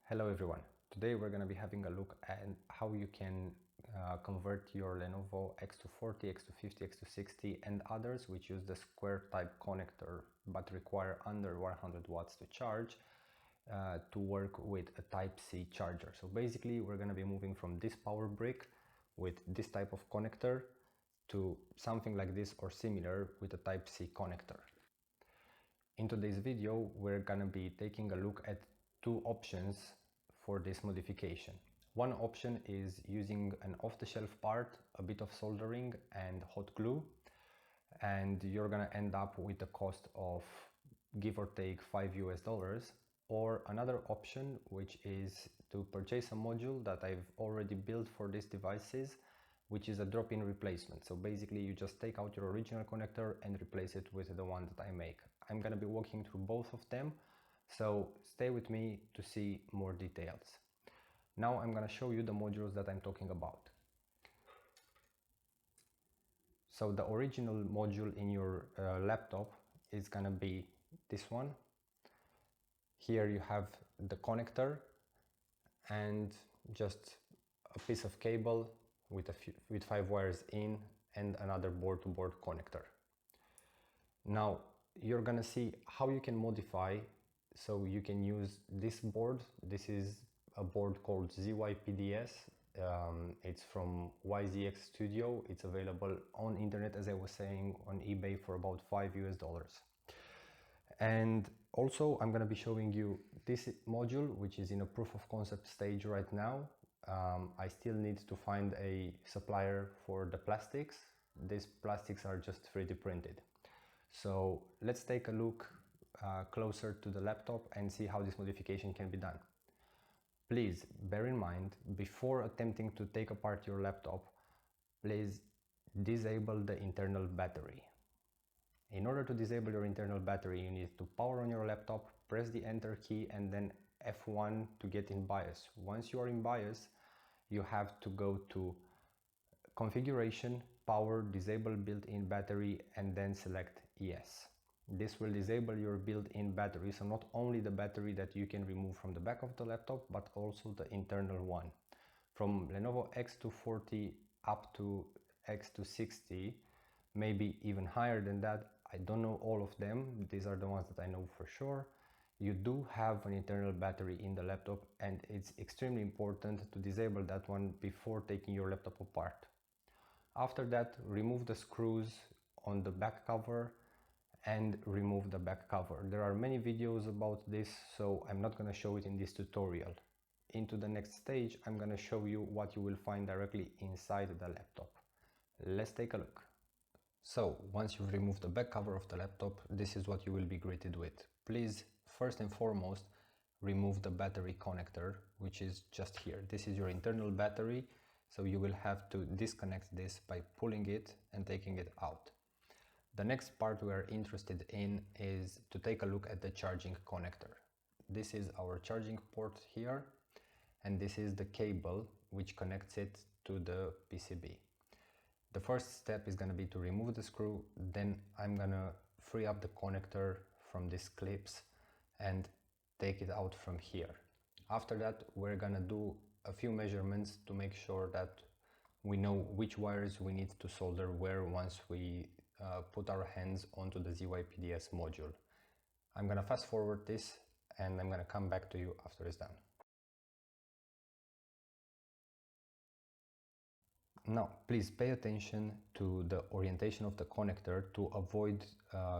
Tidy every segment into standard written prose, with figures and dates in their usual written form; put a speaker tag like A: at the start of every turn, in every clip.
A: Hello everyone. Today we're going to be having a look at how you can convert your Lenovo X240, X250, X260 and others which use the square type connector but require under 100 watts to charge to work with a Type-C charger. So basically we're going to be moving from this power brick with this type of connector to something like this or similar with a Type-C connector. In today's video we're going to be taking a look at two options for this modification. One option is using an off-the-shelf part, a bit of soldering and hot glue, and you're gonna end up with the cost of give or take $5 US. Or another option, which is to purchase a module that I've already built for these devices, which is a drop-in replacement. So basically you just take out your original connector and replace it with the one that I make. I'm gonna be walking through both of them, so stay with me to see more details. Now I'm gonna show you the modules that I'm talking about. So the original module in your laptop is gonna be this one. Here you have the connector and just a piece of cable with 5 wires in and another board-to-board connector. Now you're gonna see how you can modify. So you can use this board. This is a board called ZYPDS. It's from YZX Studio. It's available on internet, as I was saying, on eBay for about $5 US. And also I'm going to be showing you this module, which is in a proof of concept stage right now. I still need to find a supplier for the plastics. These plastics are just 3D printed. So let's take a look closer to the laptop and see how this modification can be done. Please bear in mind, before attempting to take apart your laptop, please disable the internal battery. In order to disable your internal battery, you need to power on your laptop, press the enter key and then F1 to get in BIOS. Once you are in BIOS, you have to go to configuration, power, disable built-in battery and then select yes. This will disable your built-in battery, so not only the battery that you can remove from the back of the laptop, but also the internal one. From Lenovo X240 up to X260, maybe even higher than that. I don't know all of them. These are the ones that I know for sure. You do have an internal battery in the laptop and it's extremely important to disable that one before taking your laptop apart. After that, remove the screws on the back cover and remove the back cover. There are many videos about this, so I'm not going to show it in this tutorial. Into the next stage, I'm going to show you what you will find directly inside the laptop. Let's take a look. So once you've removed the back cover of the laptop, this is what you will be greeted with. Please, first and foremost, remove the battery connector, which is just here. This is your internal battery, so you will have to disconnect this by pulling it and taking it out. The next part we are interested in is to take a look at the charging connector. This is our charging port here, and this is the cable which connects it to the PCB. The first step is going to be to remove the screw, then I'm going to free up the connector from these clips and take it out from here. After that, we're going to do a few measurements to make sure that we know which wires we need to solder where once we put our hands onto the ZYPDS module. I'm going to fast forward this and I'm going to come back to you after it's done. Now, please pay attention to the orientation of the connector to avoid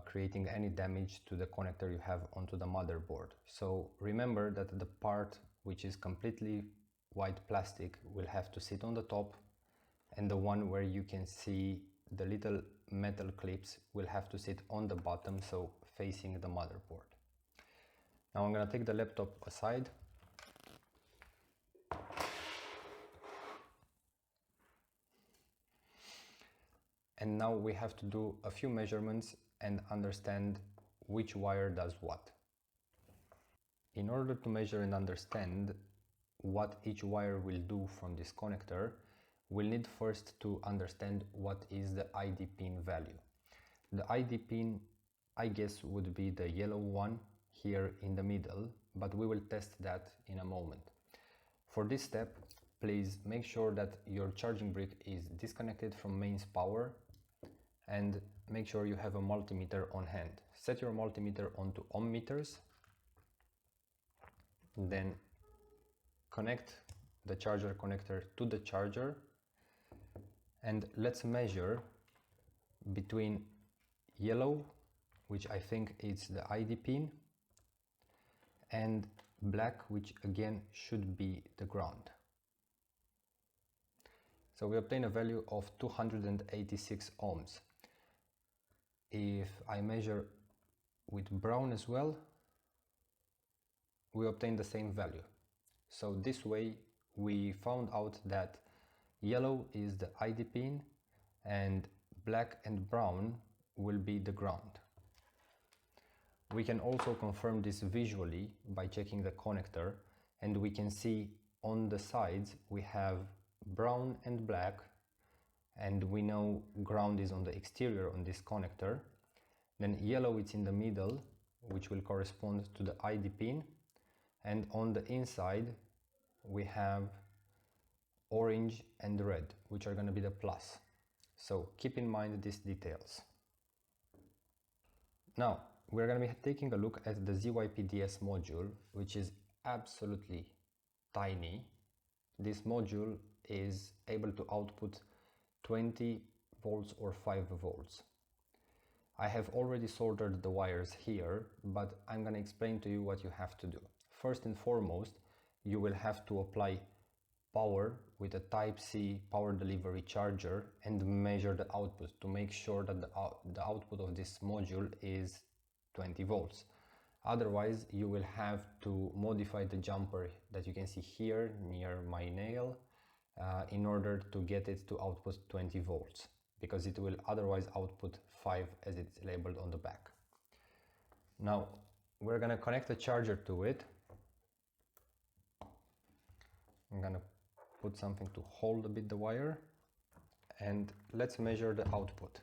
A: creating any damage to the connector you have onto the motherboard. So remember that the part which is completely white plastic will have to sit on the top, and the one where you can see the little metal clips will have to sit on the bottom, so facing the motherboard. Now I'm going to take the laptop aside. And now we have to do a few measurements and understand which wire does what. In order to measure and understand what each wire will do from this connector, we'll need first to understand what is the ID pin value. The ID pin, I guess, would be the yellow one here in the middle, but we will test that in a moment. For this step, please make sure that your charging brick is disconnected from mains power and make sure you have a multimeter on hand. Set your multimeter onto ohm meters, then connect the charger connector to the charger, and let's measure between yellow, which I think is the ID pin, and black, which again should be the ground. So we obtain a value of 286 ohms. If I measure with brown as well, we obtain the same value. So this way we found out that yellow is the ID pin and black and brown will be the ground. We can also confirm this visually by checking the connector, and we can see on the sides we have brown and black, and we know ground is on the exterior on this connector. Then yellow is in the middle, which will correspond to the ID pin, and on the inside we have orange and red, which are going to be the plus. So keep in mind these details. Now we're going to be taking a look at the ZYPDS module, which is absolutely tiny. This module is able to output 20 volts or 5 volts. I have already soldered the wires here, but I'm going to explain to you what you have to do. First and foremost, you will have to apply power with a Type-C power delivery charger and measure the output to make sure that the output of this module is 20 volts. Otherwise, you will have to modify the jumper that you can see here near my nail in order to get it to output 20 volts, because it will otherwise output 5 as it's labeled on the back. Now we're going to connect a charger to it. I'm going to put something to hold a bit the wire, and let's measure the output.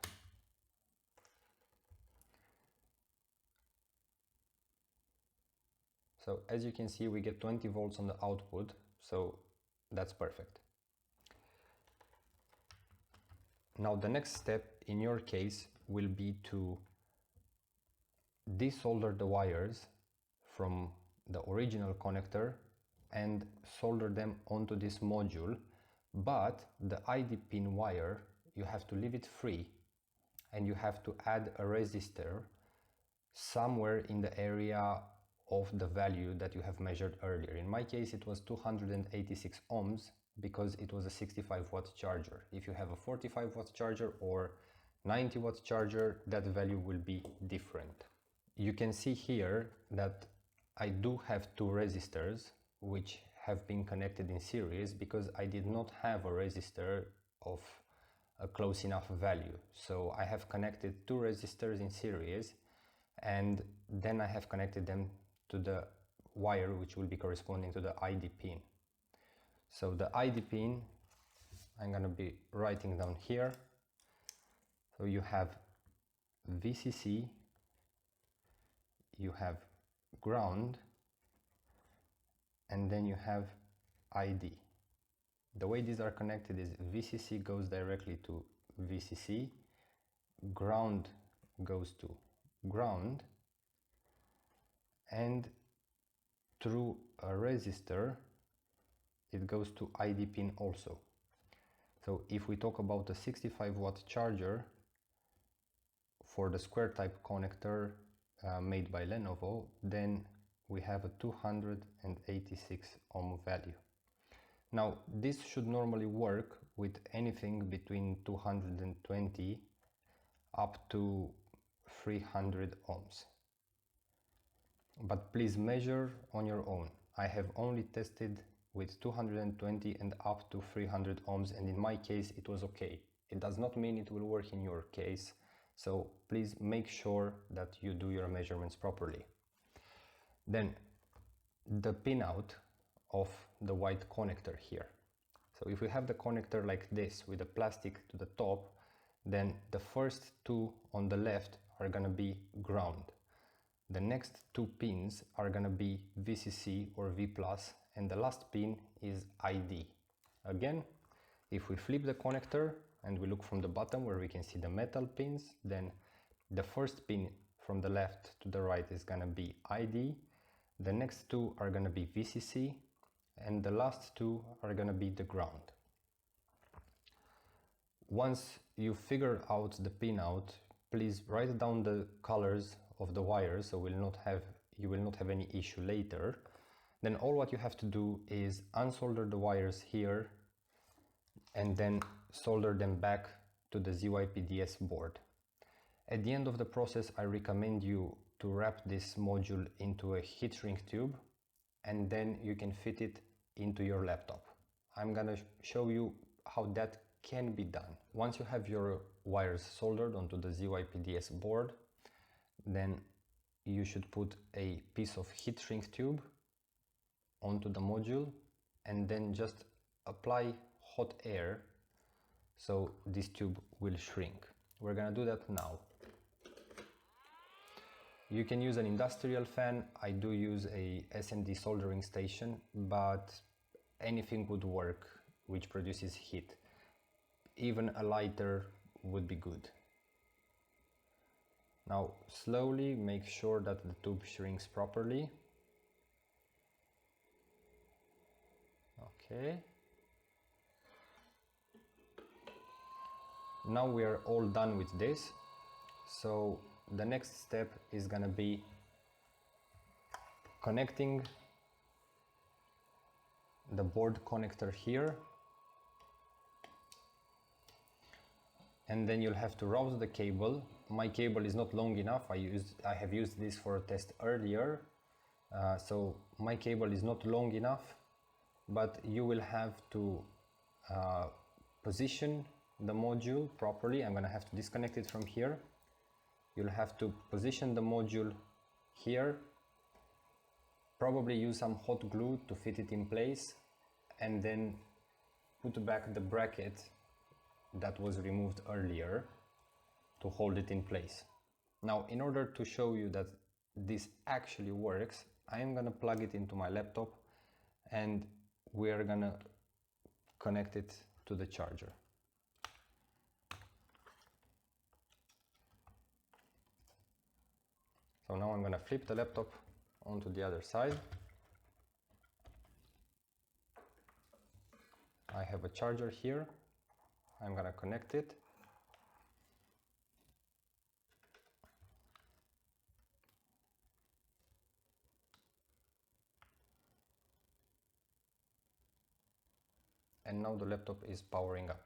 A: So as you can see, we get 20 volts on the output, so that's perfect. Now the next step in your case will be to desolder the wires from the original connector and solder them onto this module, but the ID pin wire, you have to leave it free and you have to add a resistor somewhere in the area of the value that you have measured earlier. In my case it was 286 ohms because it was a 65 watt charger. If you have a 45 watt charger or 90 watt charger, that value will be different. You can see here that I do have two resistors which have been connected in series because I did not have a resistor of a close enough value. So I have connected two resistors in series and then I have connected them to the wire which will be corresponding to the ID pin. So the ID pin, I'm going to be writing down here. So you have VCC, you have ground, and then you have ID. The way these are connected is VCC goes directly to VCC, ground goes to ground, and through a resistor it goes to ID pin also. So if we talk about the 65 watt charger for the square type connector made by Lenovo, then we have a 286 ohm value. Now this should normally work with anything between 220 up to 300 ohms. But please measure on your own. I have only tested with 220 and up to 300 ohms, and in my case it was okay. It does not mean it will work in your case, so please make sure that you do your measurements properly. Then the pinout of the white connector here. So if we have the connector like this with the plastic to the top, then the first two on the left are gonna be ground. The next two pins are gonna be VCC or V+, and the last pin is ID. Again, if we flip the connector and we look from the bottom where we can see the metal pins, then the first pin from the left to the right is gonna be ID, the next two are gonna be VCC, and the last two are gonna be the ground. Once you figure out the pin out, please write down the colors of the wires so you will not have any issue later. Then all what you have to do is unsolder the wires here and then solder them back to the ZYPDS board. At the end of the process, I recommend you to wrap this module into a heat shrink tube, and then you can fit it into your laptop. I'm gonna show you how that can be done. Once you have your wires soldered onto the ZYPDS board, then you should put a piece of heat shrink tube onto the module and then just apply hot air so this tube will shrink. We're gonna do that now. You can use an industrial fan. I do use a SMD soldering station, but anything would work which produces heat. Even a lighter would be good. Now slowly make sure that the tube shrinks properly. Okay. Now we are all done with this. So the next step is gonna be connecting the board connector here, and then you'll have to route the cable. My cable is not long enough. I have used this for a test earlier, so my cable is not long enough, but you will have to position the module properly. I'm gonna have to disconnect it from here. You'll have to position the module here, probably use some hot glue to fit it in place, and then put back the bracket that was removed earlier to hold it in place. Now, in order to show you that this actually works, I am gonna plug it into my laptop and we are gonna connect it to the charger. So now I'm gonna flip the laptop onto the other side. I have a charger here. I'm gonna connect it. And now the laptop is powering up.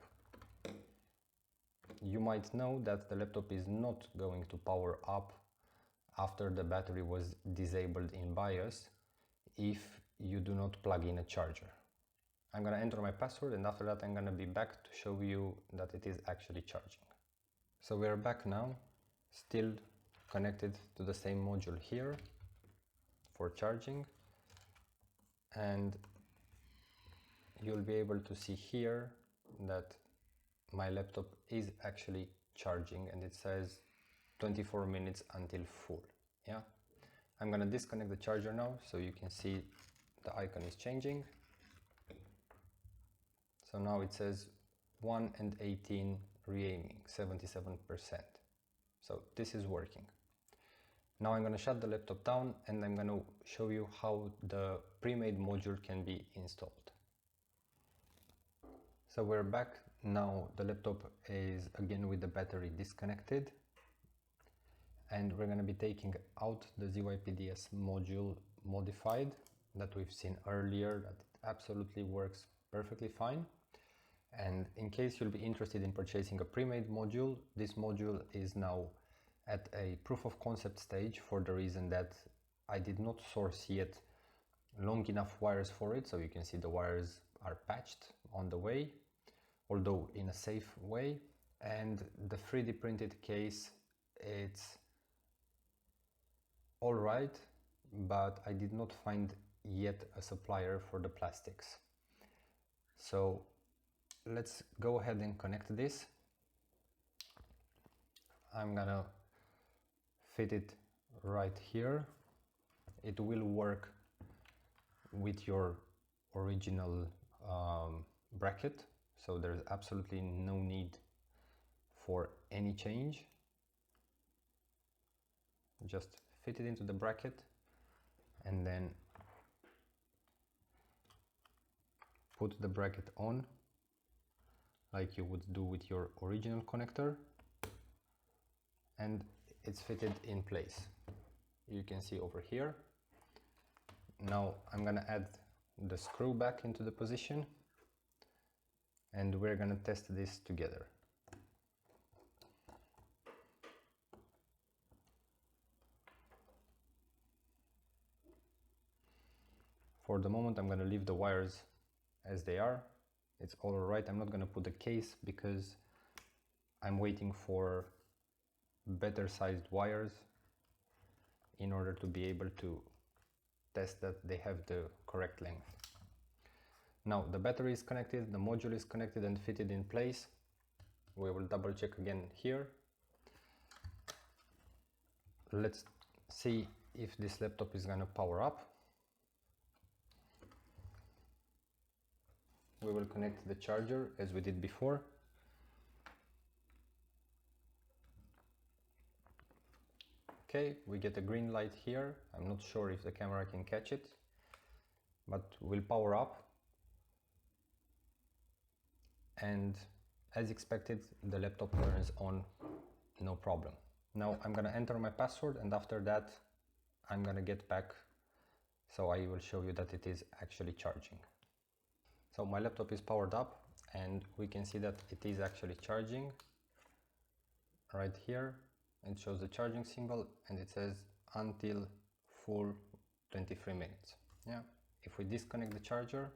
A: You might know that the laptop is not going to power up after the battery was disabled in BIOS if you do not plug in a charger. I'm gonna enter my password, and after that I'm gonna be back to show you that it is actually charging. So we're back now, still connected to the same module here for charging, and you'll be able to see here that my laptop is actually charging, and it says 24 minutes until full. Yeah, I'm gonna disconnect the charger now so you can see the icon is changing. So now it says 1 and 18 re-aiming, 77%. So this is working. Now I'm gonna shut the laptop down and I'm gonna show you how the pre-made module can be installed. So we're back. Now the laptop is again with the battery disconnected, and we're going to be taking out the ZYPDS module modified that we've seen earlier, that it absolutely works perfectly fine. And in case you'll be interested in purchasing a pre-made module, this module is now at a proof of concept stage for the reason that I did not source yet long enough wires for it. So you can see the wires are patched on the way, although in a safe way. And the 3D printed case, it's all right, but I did not find yet a supplier for the plastics. So let's go ahead and connect this. I'm gonna fit it right here. It will work with your original bracket, so there's absolutely no need for any change. Just fit it into the bracket and then put the bracket on like you would do with your original connector, and it's fitted in place. You can see over here. Now I'm gonna add the screw back into the position and we're gonna test this together. For the moment I'm gonna leave the wires as they are. It's all right. I'm not gonna put the case because I'm waiting for better sized wires in order to be able to test that they have the correct length. Now the battery is connected, the module is connected and fitted in place. We will double check again here. Let's see if this laptop is gonna power up. We will connect the charger as we did before. Okay, we get a green light here. I'm not sure if the camera can catch it, but we'll power up. And as expected, the laptop turns on, no problem. Now I'm gonna enter my password, and after that I'm gonna get back so I will show you that it is actually charging. So my laptop is powered up and we can see that it is actually charging. Right here it shows the charging symbol and it says until full 23 minutes. Yeah. If we disconnect the charger,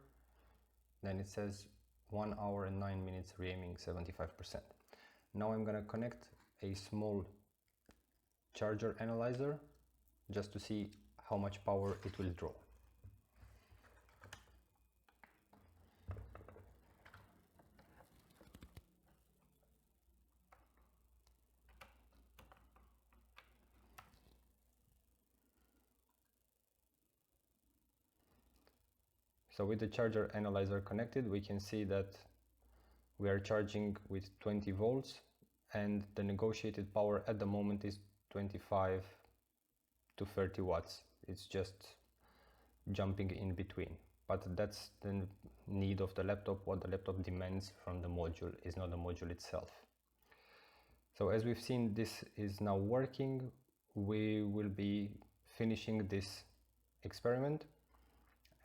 A: then it says 1 hour and 9 minutes, re-aiming 75%. Now I'm gonna connect a small charger analyzer just to see how much power it will draw. So with the charger analyzer connected, we can see that we are charging with 20 volts and the negotiated power at the moment is 25 to 30 watts. It's just jumping in between, but that's the need of the laptop. What the laptop demands from the module is not the module itself. So as we've seen, this is now working. We will be finishing this experiment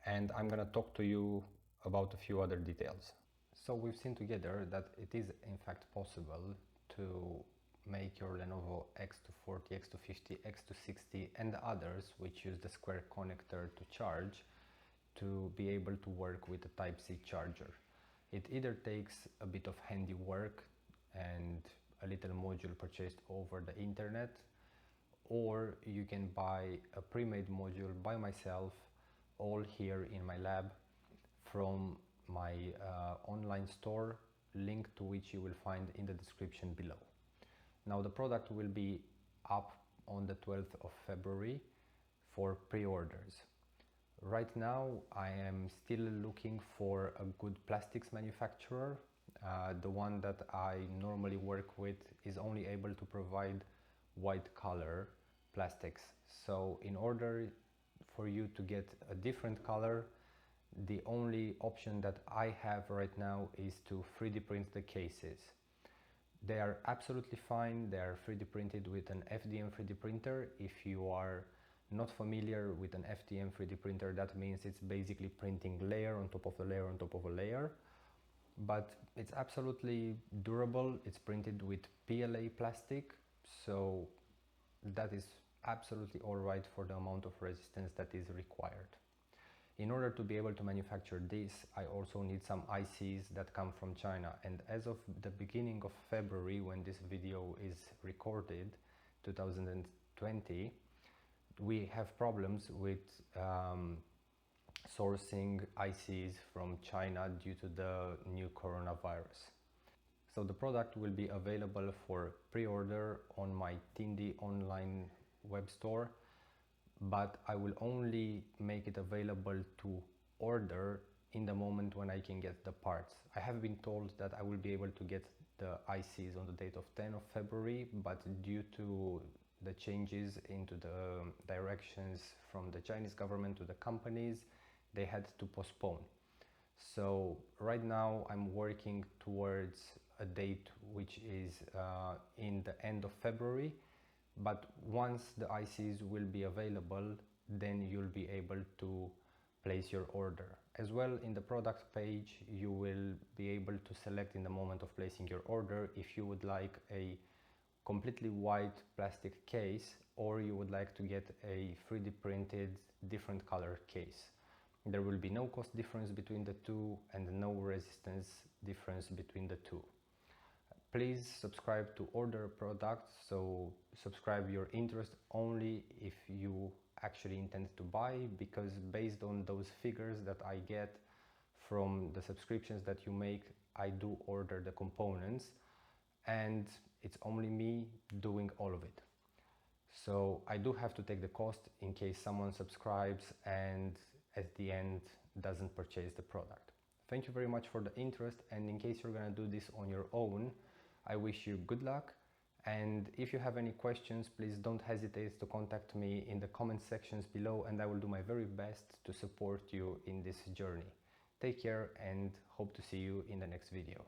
A: and I'm gonna talk to you about a few other details. So we've seen together that it is in fact possible to make your Lenovo X240, X250, X260 and the others which use the square connector to charge to be able to work with a Type-C charger. It either takes a bit of handiwork and a little module purchased over the internet, or you can buy a pre-made module by myself, all here in my lab from my online store, link to which you will find in the description below. Now the product will be up on the 12th of February for pre-orders. Right now I am still looking for a good plastics manufacturer. The one that I normally work with is only able to provide white color plastics. So in order for you to get a different color, the only option that I have right now is to 3D print the cases. They are absolutely fine. They are 3D printed with an FDM 3D printer. If you are not familiar with an FDM 3D printer, that means it's basically printing layer on top of a layer on top of a layer. But it's absolutely durable. It's printed with PLA plastic, so that is absolutely all right for the amount of resistance that is required. In order to be able to manufacture this, I also need some ICs that come from China, and as of the beginning of February, when this video is recorded, 2020, we have problems with sourcing ICs from China due to the new coronavirus. So the product will be available for pre-order on my Tindie online web store, but I will only make it available to order in the moment when I can get the parts. I have been told that I will be able to get the ICs on the date of 10th of February, but due to the changes into the directions from the Chinese government to the companies, they had to postpone. So right now I'm working towards a date which is in the end of February, but once the ICs will be available, then you'll be able to place your order. As well, in the product page you will be able to select in the moment of placing your order if you would like a completely white plastic case or you would like to get a 3D printed different color case. There will be no cost difference between the two and no resistance difference between the two. Please subscribe to order a product, so subscribe your interest only if you actually intend to buy, because based on those figures that I get from the subscriptions that you make, I do order the components and it's only me doing all of it. So I do have to take the cost in case someone subscribes and at the end doesn't purchase the product. Thank you very much for the interest, and in case you're gonna do this on your own, I wish you good luck. And if you have any questions, please don't hesitate to contact me in the comment sections below, and I will do my very best to support you in this journey. Take care and hope to see you in the next video.